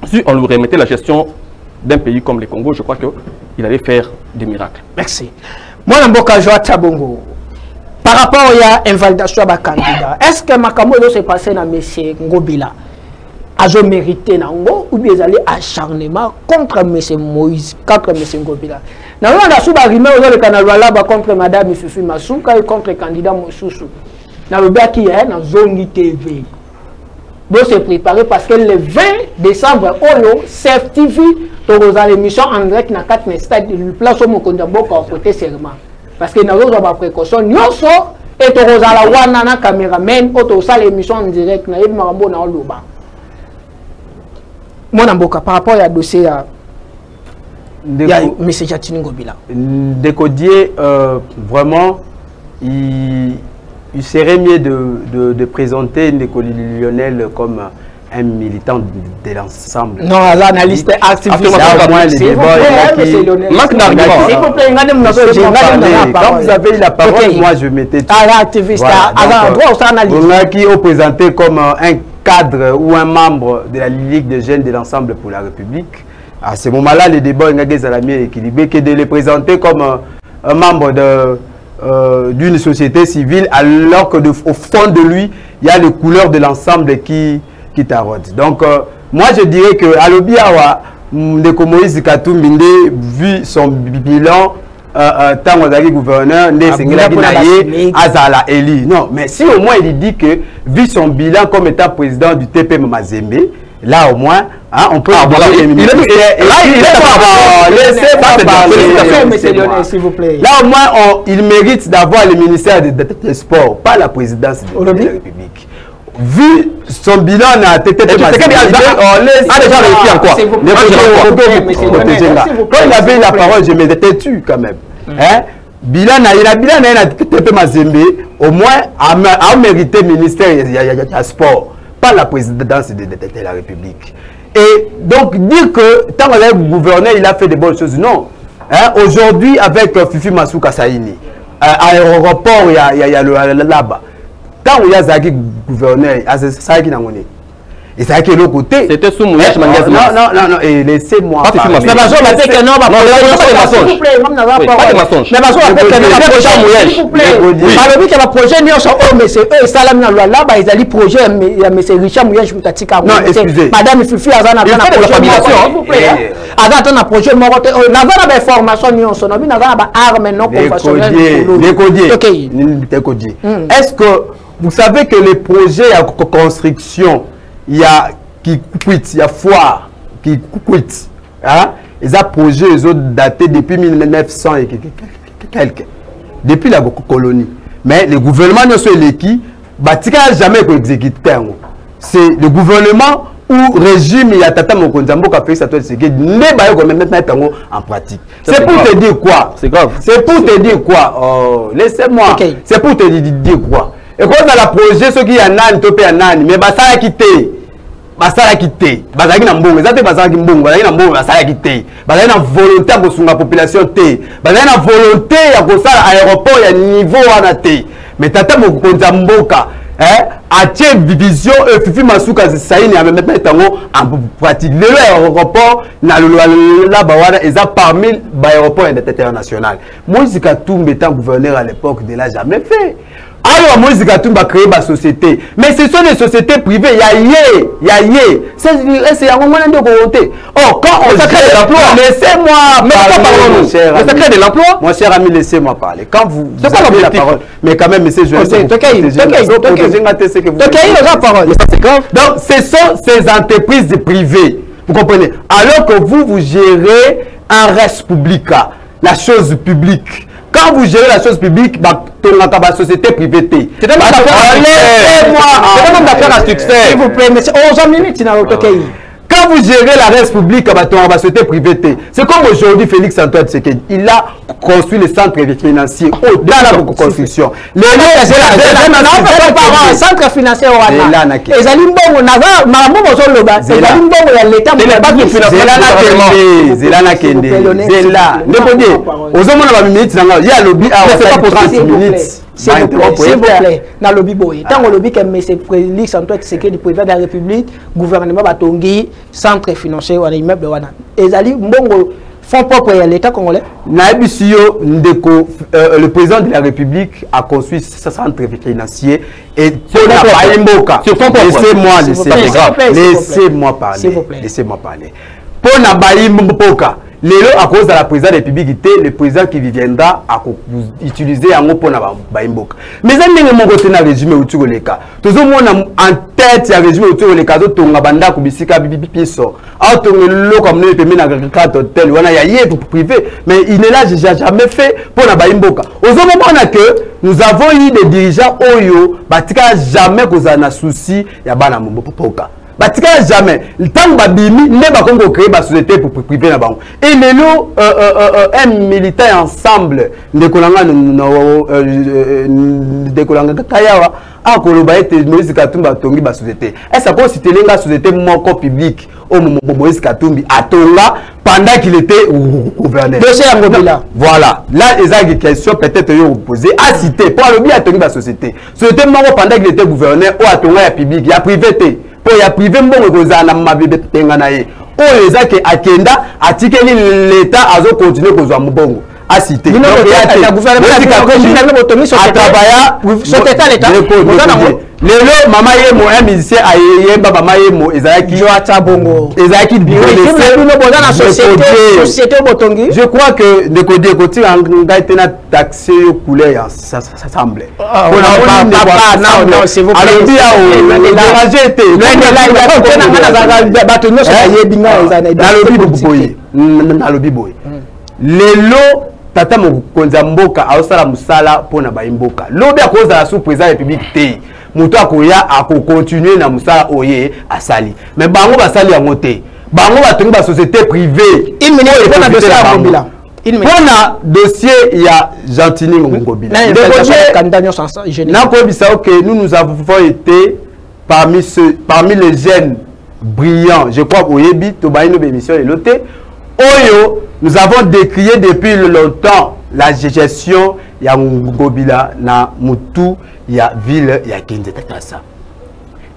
si on lui remettait la gestion d'un pays comme le Congo, je crois qu'il allait faire des miracles. Merci. Moi, Mboka Joa Tabongo, par rapport à l'invalidation de candidat, est-ce que Makambo s'est passé dans M. Ngobila a mérité ou bien aller acharnement contre M. Moïse, contre M. Ngobila? Nous avons contre Mme Fifi Masuka et contre le candidat Moussoussou. Nous avons qui est dans Zone TV. Nous se préparer parce que le 20 décembre, CF TV, nous avons l'émission en direct dans 4 stades de place au Mokondamboka au côté serment. Parce que nous avons des précautions. Nous avons et nous avons un caméraman, nous avons l'émission en direct. Nous avons Loba. Mon amboka par rapport à dossier à M. Jatini Ngobila. Décodier, vraiment, il serait mieux de présenter Ndeko Lionel comme un militant de l'ensemble. Non, l'analyste activiste. Quand vous avez la parole, moi je m'étais tout. Activiste, qui est présenté comme un cadre ou un membre de la Ligue des jeunes de l'ensemble pour la République. À ce moment-là, le débat est équilibré que de les présenter comme un membre d'une société civile, alors que au fond de lui, il y a les couleurs de l'ensemble qui tarotent. Donc, moi je dirais que Alobiawa, Ndeko Moïse Katumbi, vu son bilan, tant que gouverneur, Azala Eli. Non, mais si au moins il dit que, vu son bilan comme étant président du TP Mazembe, là au moins, on peut avoir les ministères. Là au moins, il mérite d'avoir le ministère des Sports, pas la présidence de la République. Vu son bilan à TP Mazembe, quand il avait la parole, je m'étais tué quand même. Bilan à TP Mazembe, au moins, a mérité le ministère du Sport, pas la présidence de la République. Et donc, dire que tant que le gouverneur, il a fait de bonnes choses, non. Aujourd'hui, avec Fifi Masuka Saini, à l'aéroport, il y a le là-bas. Quand il y a Zaki gouverneur, c'est ça qui n'a pas. Et ça a été l'autre côté. C'était sous Mouyage Mangas. Non, et laissez-moi. Mais Mais pas de mensonge. Mais projet, mais c'est eux, ça là, là-bas, ils allaient projet, mais c'est Richard Mouyage Moutatika. Non, excusez. Madame Fifi, elle a un projet, on a des formations, on a armes non conventionnelles. Est-ce que vous savez que les projets à construction, il y a qui quitte, il y a foire qui quitte. Hein? Ils ont projet, ils ont daté depuis 1900 et quelques. Depuis la colonie. Mais le gouvernement ne soit l'équipe, n'a jamais exécuté. C'est le gouvernement ou régime il y a Tata Mokonzambo qui a fait ça, c'est que ne pas mettre en pratique. C'est pour te dire quoi? C'est grave. C'est pour te dire quoi? Oh, laissez-moi. Okay. C'est pour te dire quoi? Et quand on a le projet, ceux qui y a nan, topé a nan, mais ça a quitté. Ça a quitté. Ça a quitté. Ça a quitté. Ça a volonté pour la population. Ça a volonté pour l'aéroport, il y a niveau à té. Mais Tata Mokonzamboka, a tient vision et Fifi Masuka Saïni a même en pratique. L'aéroport, là-bas, ils ont parmi l'aéroport international. Moïse Katumbi étant gouverneur à l'époque, ne l'a jamais fait. Alors, Moïse Katumbi a créé ma société. Mais ce sont des sociétés privées. Il y a c'est un moment de volonté. Oh, quand on crée de l'emploi, laissez-moi parler, mon cher ami. Crée de l'emploi. Mon cher ami, laissez-moi parler. Quand vous avez la parole, mais quand même, monsieur Joël, donc, ce sont ces entreprises privées. Vous comprenez? Alors que vous gérez un reste public, la chose publique. Quand vous gérez la chose publique, la société privée. C'est un d'affaires à succès. S'il vous plaît, mais c'est 11 minutes. Quand vous gérez la reste publique, la société privée. C'est comme aujourd'hui Félix Antoine Tshisekedi. Il a construit le centre financier dans la construction. Centre financier s'il vous plaît, dans le lobby boy. Tant que le lobby que M. Félix Antoine Tshisekedi, président de la République, gouvernement Batongi, centre financier ou un immeuble wana. Ezali mbongo fonds propres à l'État congolais. Naibisio Ndeko, le président de la République a construit ce centre financier et laissez-moi parler. Pour Nabaïmboka. À cause de la présidente de la République, le président qui viendra à utiliser un mot pour Baimboka. Mais ça n'est pas le régime autour de l'État. Tout le monde en tête, il y a le régime autour de l'État. Tout le monde a bisika bipiso. Tout le monde comme nous peut mettre carte hôtel. On a y pour privé, mais il n'est là jamais fait pour la Baimboka. Au moment que nous avons eu des dirigeants Oyo, batika jamais cause un souci ya bana Mboka. Batika jamais. Le temps babimi ne ba kongo créer ba société pour privé na bango. Et lelo un militaire ensemble de kolanga de kolanga kayawa a koloba ete Moïse Katumbi atongi ba société. Est-ce que si telenga société moko public au Moïse Katumbi atonga pendant qu'il était gouverneur. Voilà. Là, il y a des questions peut-être vous poser à citer pour le bien atongi ba société. Société moko pendant qu'il était gouverneur ou atonga ya public, il y a privé. Pour y privé mbongo kozana mabibe tengana ye o ezake akenda atikeli l'État azo continuer kozwa mbongo a cité donc ya gouvernement a travailla sur l'état lelo mama yemo un musicien ayemba mama yemo ezaki joata bongo ezaki société botongi. Je crois que de côté côté ngai tena taxé yo couleur ça semble non c'est vous lelo Tata Mokonzamboka aosala musala pona baimboka lobi a cause de la sous-président république té muto akoya continuer na musala oye asali mais bango basali yango té bango batongi ba société privée pona dossier ya Gentini Ngobila nous avons été parmi les jeunes brillants, je crois oyebi to baino bémission et loté oyo. Nous avons décrié depuis longtemps la gestion ya Ngobila na Mutu ya ville ya Kinshasa.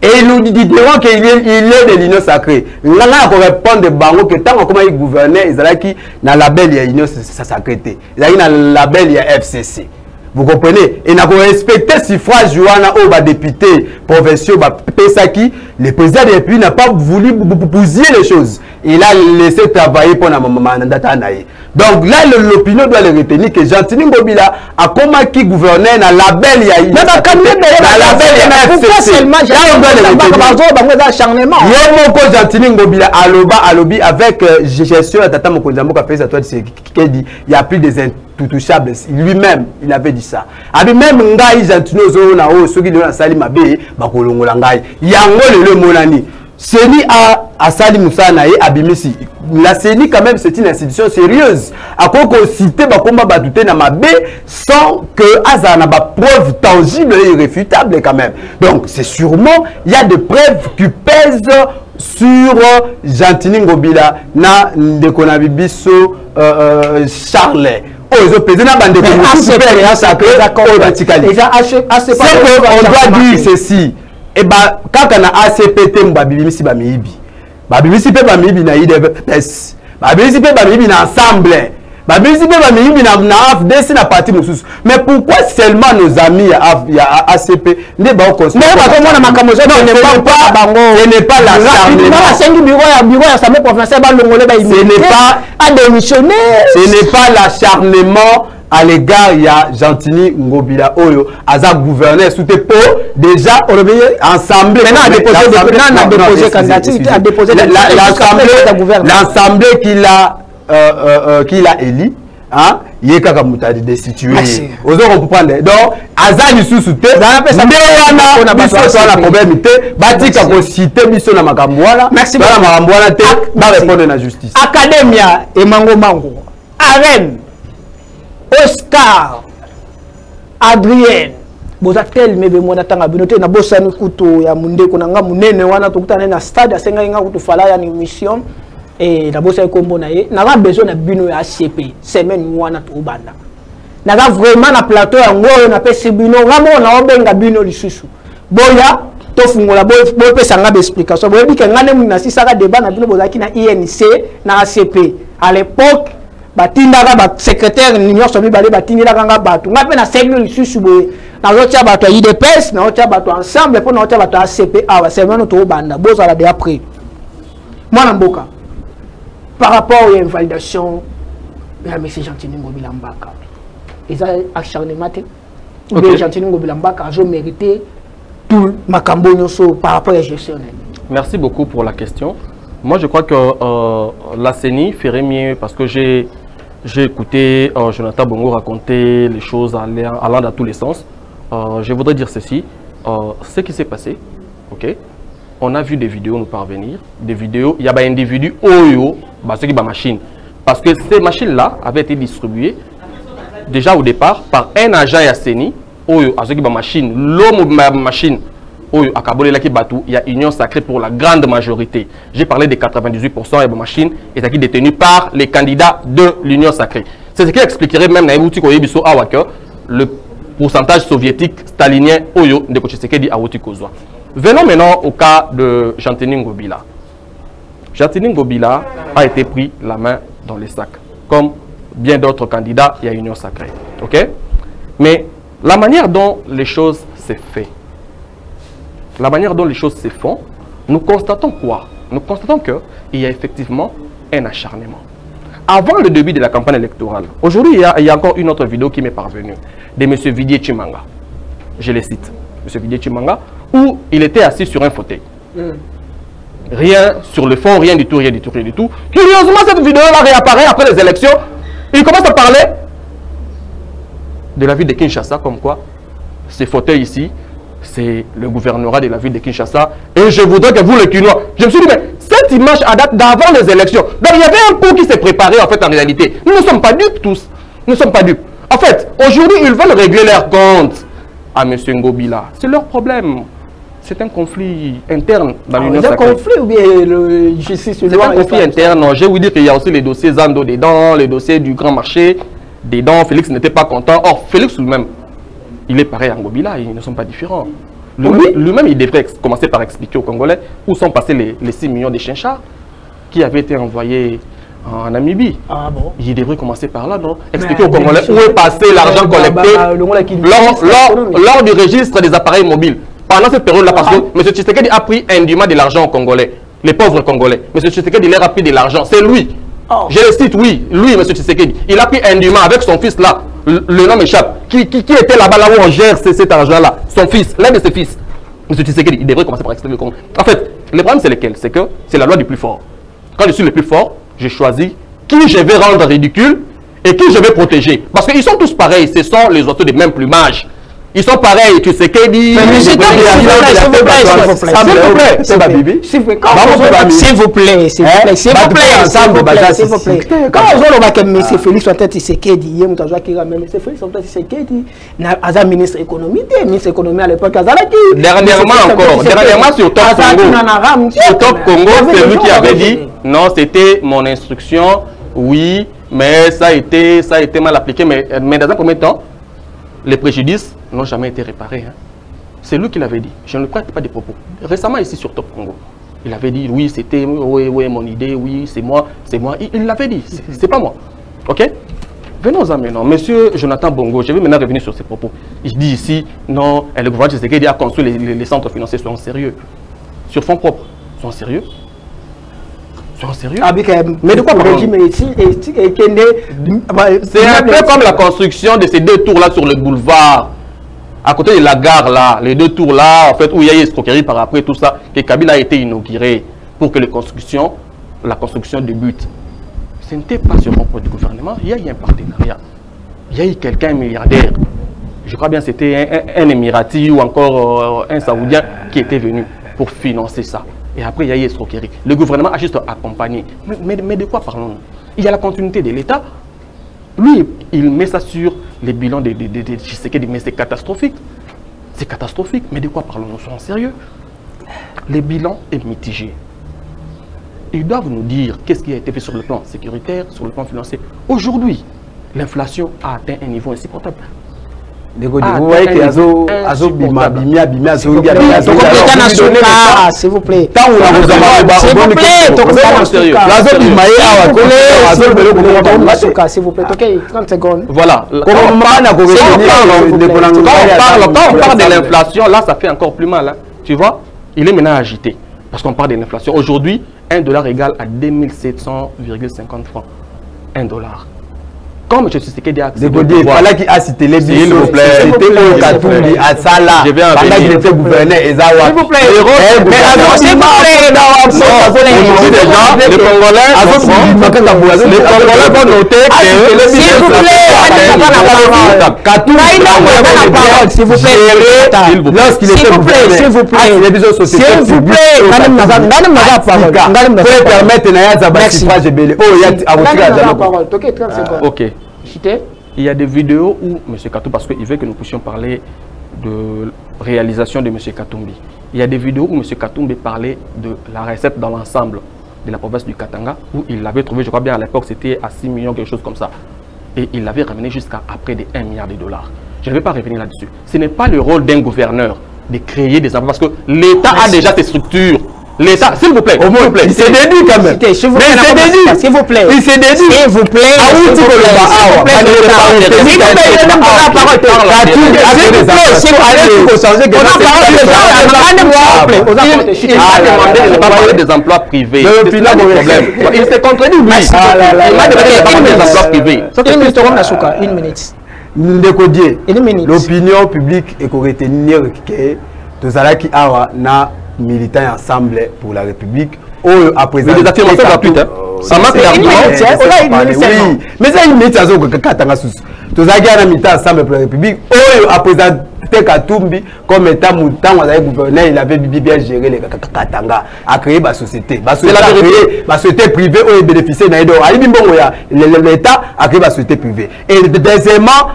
Et nous dirons qu'il est de l'Union sacrée. Là, on répond de Bango que tant qu'on gouverneur, ils ont qui dans la label il y a l'Union sacrée. Ils ont dans la label il y a FCC. Vous comprenez? Et nous avons respecté si frère Joana au député provincial Pesaki, le président de la République n'a pas voulu bousiller les choses. Il a laissé travailler pour la mandat. Donc là, l'opinion doit le retenir que Gentini Ngobila a comme qui gouverneur dans la label il y a une Gentini Ngobila alobi avec gestion de Tata Mokonzambo qui a fait sa toile il y a plus des intouchables. Lui-même, il avait dit ça. Abi même ngai Gentini ozona o soki de la salima be bakolongola ngai. Yango le monani. Seni a Sali Moussa Naé Abimisi. La CENI quand même c'est une institution sérieuse. À quoi qu'on cite Bakoma Batouté Namabé sans que Azar n'a pas preuve tangible et irréfutable quand même. Donc c'est sûrement il y a des preuves qui pèsent sur Gentini Ngobila na Ndekonabibiso Charles. Oh, ils ont pesé dans la bande de on doit dire ceci. Et bah, quand on a ACPT, on va bibimisi bamibi. Babimisi pe bamibi na IDPS. Babimisi pe bamibi na ensemble. Babimisi pe bamibi na AFDC na parti mususu. Mais pourquoi seulement nos amis à ACP ne ba conseiller? Mais parce que moi na makamozo ce n'est pas l'acharnement. Ce n'est pas à démissionner. Ce n'est pas l'acharnement à l'égard il y a Gentini Ngobila Oyo Aza gouverneur sous tes pots déjà ensemble maintenant a déposé candidature a déposé l'assemblée qu'il a élu hein yeka mutadi destitué aux autres on peut prendre donc Aza ni sous te on a pas problème te batika ko citer biso na makambo wala merci na makambo wala te ba répondre na justice academia et mango arène Oscar, Adrien, bozatel mebe mwana tanga binote na bosani kuto ya munde konanga munene wana tokutana na stade asenga inga kuto fala ya mission et na bosani kombo na ye na ba besoin na bino ya ACP semaine wana to banda na ga vraiment na plateau ya ngoyo na pesi bino ngamo na obenga bino lisusu boya to fungola boy pesa nga be explication boy bika ngane muna sisaka débat na bino bozaki na INC na ACP à l'époque batindaka ba secrétaire l'union sobi balé batindaka nga batu ngape na segno lisusu boye na lotia batu IDPS na lotia batu ensemble pour na lotia batu ACP awa semaine to banda bozala de après moi na mboka par rapport à l'invalidation de la monsieur Gentini Ngobila Mbaka ils ont acharnement ou bien Gentini Ngobila Mbaka a mérité tout makambo nyoso par rapport à la gestion. Merci beaucoup pour la question. Moi je crois que la CENI ferait mieux parce que j'ai écouté Jonathan Bongo raconter les choses allant dans tous les sens. Je voudrais dire ceci. Ce qui s'est passé, ok, on a vu des vidéos nous parvenir. Des vidéos, il y a des individus Oyo, ceux qui ont machine. Parce que ces machines-là avaient été distribuées déjà au départ par un agent à CENI, Oyo, à ceux qui ont machine. L'homme machine, Oyo, à Kabole, il y a union sacrée pour la grande majorité. J'ai parlé des 98% de machines et qui détenues par les candidats de l'union sacrée. C'est ce qui expliquerait même le pourcentage soviétique stalinien Oyo de Kochisekedi à Wotikozwa. Venons maintenant au cas de Gentini Ngobila. Gentini Ngobila a été pris la main dans les sacs, comme bien d'autres candidats, il y a union sacrée. Ok? Mais la manière dont les choses se font, la manière dont les choses se font, nous constatons quoi? Nous constatons qu'il y a effectivement un acharnement. Avant le début de la campagne électorale, aujourd'hui, il y a encore une autre vidéo qui m'est parvenue de M. Vidier Chimanga. Je le cite, M. Vidier Chimanga, où il était assis sur un fauteuil. Rien sur le fond, rien du tout, rien du tout, rien du tout. Curieusement, cette vidéo-là réapparaît après les élections. Il commence à parler de la ville de Kinshasa, comme quoi ces fauteuils ici, c'est le gouvernorat de la ville de Kinshasa. Et je voudrais que vous le Kinois. Je me suis dit, mais cette image à date d'avant les élections. Donc il y avait un coup qui s'est préparé en fait en réalité. Nous ne sommes pas dupes tous. Nous ne sommes pas dupes. En fait, aujourd'hui, ils veulent régler leur compte à M. Ngobila. C'est leur problème. C'est un conflit interne dans l'Union sacrée. C'est un conflit ou bien le justice? C'est un conflit interne. Je vais vous dire qu'il y a aussi les dossiers Zando dedans, les dossiers du grand marché dedans. Félix n'était pas content. Or, Félix lui-même, il est pareil à Ngobila, ils ne sont pas différents. Lui-même, il devrait commencer par expliquer aux Congolais où sont passés les 6 millions de chinchars qui avaient été envoyés en Namibie. Ah bon? Il devrait commencer par là, non? Expliquer aux Congolais où est passé l'argent collecté lors du registre des appareils mobiles. Pendant cette période-là, parce que M. Tshisekedi a pris indûment de l'argent aux Congolais, les pauvres Congolais. M. Tshisekedi leur a pris de l'argent. C'est lui. Je le cite, oui, lui, M. Tshisekedi. Il a pris indûment avec son fils là, le nom m'échappe. Qui était là-bas, là où on gère cet argent-là? Son fils, l'un de ses fils. M. Tshisekedi, il devrait commencer par expliquer le Congo. En fait, le problème c'est lequel? C'est que c'est la loi du plus fort. Quand je suis le plus fort, je choisis qui je vais rendre ridicule et qui je vais protéger. Parce qu'ils sont tous pareils, ce sont les oiseaux de même plumage. Ils sont pareils, tu sais qu'est dit. S'il vous plaît. Quand on voit que M. Félix Tshisekedi, M. Félix ministre économie à l'époque. Dernièrement sur Top Congo, c'est lui qui avait dit non, c'était mon instruction, oui, mais ça a été mal appliqué. Mais dans un premier temps, les préjudices n'ont jamais été réparés. Hein. C'est lui qui l'avait dit. Je ne prête pas des propos. Récemment, ici sur Top Congo, il avait dit oui, c'était oui, mon idée, oui, c'est moi. Il l'avait dit, c'est pas moi. Ok? Venons-en maintenant. Monsieur Jonathan Bongo, je vais maintenant revenir sur ses propos. Il dit ici, non, le gouvernement de Tshisekedi a construit les centres financiers, sont sérieux. Sur fonds propres, sont sérieux. Sérieux? Mais de quoi c'est un peu comme la construction de ces 2 tours-là sur le boulevard. À côté de la gare, là, les 2 tours-là, en fait, où il y a eu escroquerie par après, tout ça, que Kabila a été inauguré pour que la construction débute. Ce n'était pas sur le du gouvernement, il y a eu un partenariat. Il y a eu quelqu'un, un milliardaire. Je crois bien que c'était un Émirati ou encore un Saoudien qui était venu pour financer ça. Et après, il y a eu escroquerie. Le gouvernement a juste accompagné. Mais de quoi parlons-nous? Il y a la continuité de l'État. Lui, il met ça sur les bilans de Tshisekedi, mais c'est catastrophique. C'est catastrophique. Mais de quoi parlons-nous? Soyons sérieux. Le bilan est mitigé. Ils doivent nous dire qu'est-ce qui a été fait sur le plan sécuritaire, sur le plan financier. Aujourd'hui, l'inflation a atteint un niveau insupportable. Vous voyez que s'il vous plaît. S'il vous plaît, 30 secondes. Voilà. Quand on parle de l'inflation, là, ça fait encore plus mal. Hein. Tu vois, il est maintenant agité. Parce qu'on parle de l'inflation. Aujourd'hui, $1 égale à 2700,50 francs. $1. Quand M. Tshisekedi a accédé au pouvoir, il fallait qu'il a cité les s'il vous plaît, c'était au Katumbi, à Sala, pendant qu'il était gouverneur, s'il vous plaît, aujourd'hui déjà, les Congolais vont noter que s'il vous plaît, lorsqu'il était gouverneur, s'il vous plaît, ok. Il y a des vidéos où M. Katumbi, parce qu'il veut que nous puissions parler de réalisation de M. Katumbi. Il y a des vidéos où M. Katumbi parlait de la recette dans l'ensemble de la province du Katanga, où il l'avait trouvé, je crois bien à l'époque, c'était à 6 millions, quelque chose comme ça. Et il l'avait ramené jusqu'à près de $1 milliard. Je ne vais pas revenir là-dessus. Ce n'est pas le rôle d'un gouverneur de créer des emplois, parce que l'État a déjà ses structures. L'État, s'il vous plaît, il s'est déduit quand même. S'il vous plaît, il s'est déduit. S'il vous plaît, des emplois privés. Il s'est contredit. Il m'a demandé des emplois privés. Une minute. L'opinion publique est retenir que tous qui awa na militants ensemble pour la République. Après des affirmations gratuites. Ça marque l'argument. Oui, mais ça une minute à zo katanga sous. Tous qui na militant ensemble pour la République. Après Katumbi comme état moutant gouverneur, il avait bien géré les Katanga, a créé ma société. Ma société privée où il bénéficiait d'un d'or. L'État a créé ma société privée. Et deuxièmement,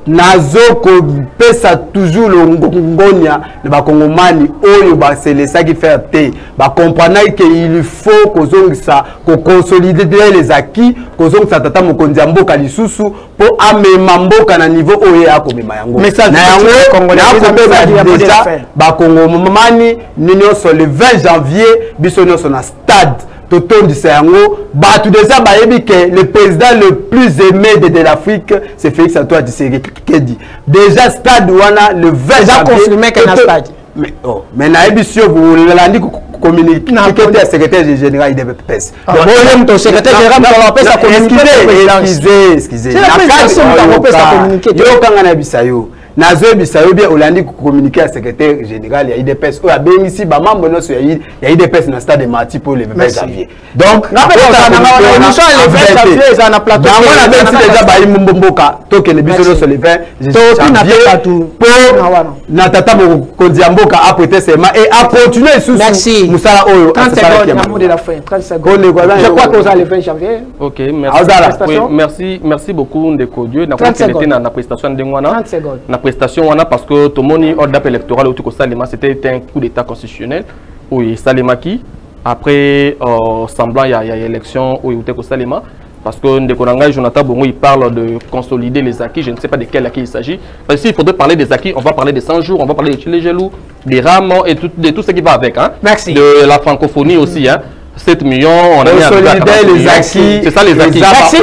nazo kopesa toujours le ngonia ne bakongomani oyo baselesaki faire te bakomprendre que il faut kozongisa consolider les acquis kozongisa tata mokonzi ya mboka lisusu po amema mboka na niveau oyo akomema yango na yango déjà bakongomani nyonso le 20 janvier biso nyonso na stade Toto du Sango, tout déjà baébi que le président le plus aimé de l'Afrique, c'est Félix Antoine Tshisekedi. Déjà stade wana le 20 janvier. Confirmé que stade. Mais na émission vous l'avez communiqué à secrétaire général de PPS. Bon, secrétaire général de la PPS a communiqué. Excusez. Nazo bisayo bien Olandi communiquer à secrétaire général ya IDPS o abengisi ba mambo noso ya IDPS na stade de Mati pour le 20 janvier. Donc na émission le 20 janvier ça na plateau. Na ben déjà ba imomboka to que le biso noso le 20 janvier pour na tata mokonzi ya mboka apprêter ses mains et à continuer sous musala oyo 30 secondes de la fin 30 secondes. Je crois que ça le 20 janvier. OK, merci beaucoup Ndeko Dieu na été na prestation ndengwana. 30 secondes. Prestation parce que tout le monde ordre d'appel électoral au tout Salema c'était un coup d'état constitutionnel oui Salema qui après semblant il y a élection où il était au Salema parce que Ndekonanga Jonathan Bongo il parle de consolider les acquis, je ne sais pas de quel acquis il s'agit parce qu'il faudrait parler des acquis, on va parler des 100 jours, on va parler des Gelou, des rames et de tout ce qui va avec hein. Merci. De la francophonie aussi hein. 7 millions, on a mis les acquis. C'est ça les acquis. Merci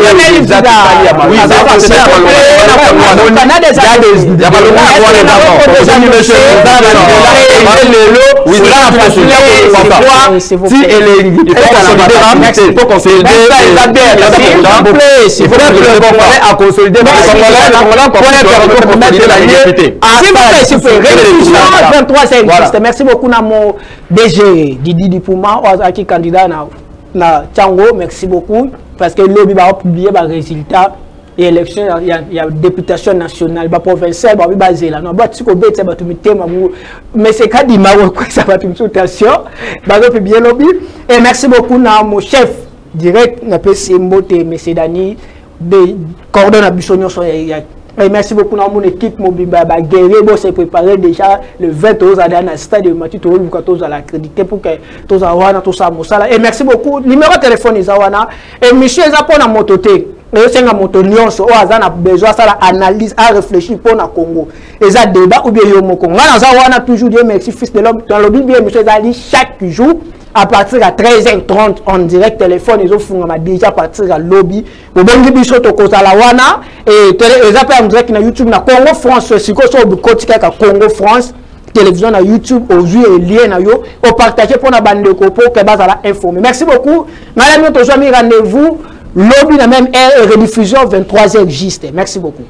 merci beaucoup Namo DG Didi Dipouma qui candidat na Tchango, merci beaucoup parce que le va publier les résultats et élection il y a députation nationale ba provinciale ba basé là non ba tiko bete ba tumitema mais c'est kadima quoi ça va consultation ba publier lobby et merci beaucoup na mon chef direct na PC Mbote monsieur Dani de coordonner bisonyo so et merci beaucoup à mon équipe Mobimba Guerrier bon s'est préparé déjà le 20 aux à dans stade de Mati to lu 14 à l'accrédité pour que tous awana tout ça mosala et merci beaucoup numéro de téléphone izawana et monsieur Zapo na mototé et c'est un moto nyonso o azana besoin ça la analyse à réfléchir pour na Congo et ça débat ou bien yo moko ngana zawana toujours Dieu merci fils de l'homme dans le bien monsieur Zali chaque jour à partir à 13h30 en direct téléphone ils ont déjà à partir à lobby au bongi biso to kozala wana et les appels en direct na YouTube na Congo France siko so bukoti kaka Congo France télévision na YouTube au et lien na yo au partager pour na bande ko pour que bazala informer merci beaucoup madame to jami rendez-vous lobby na même heure et rediffusion 23h juste merci beaucoup.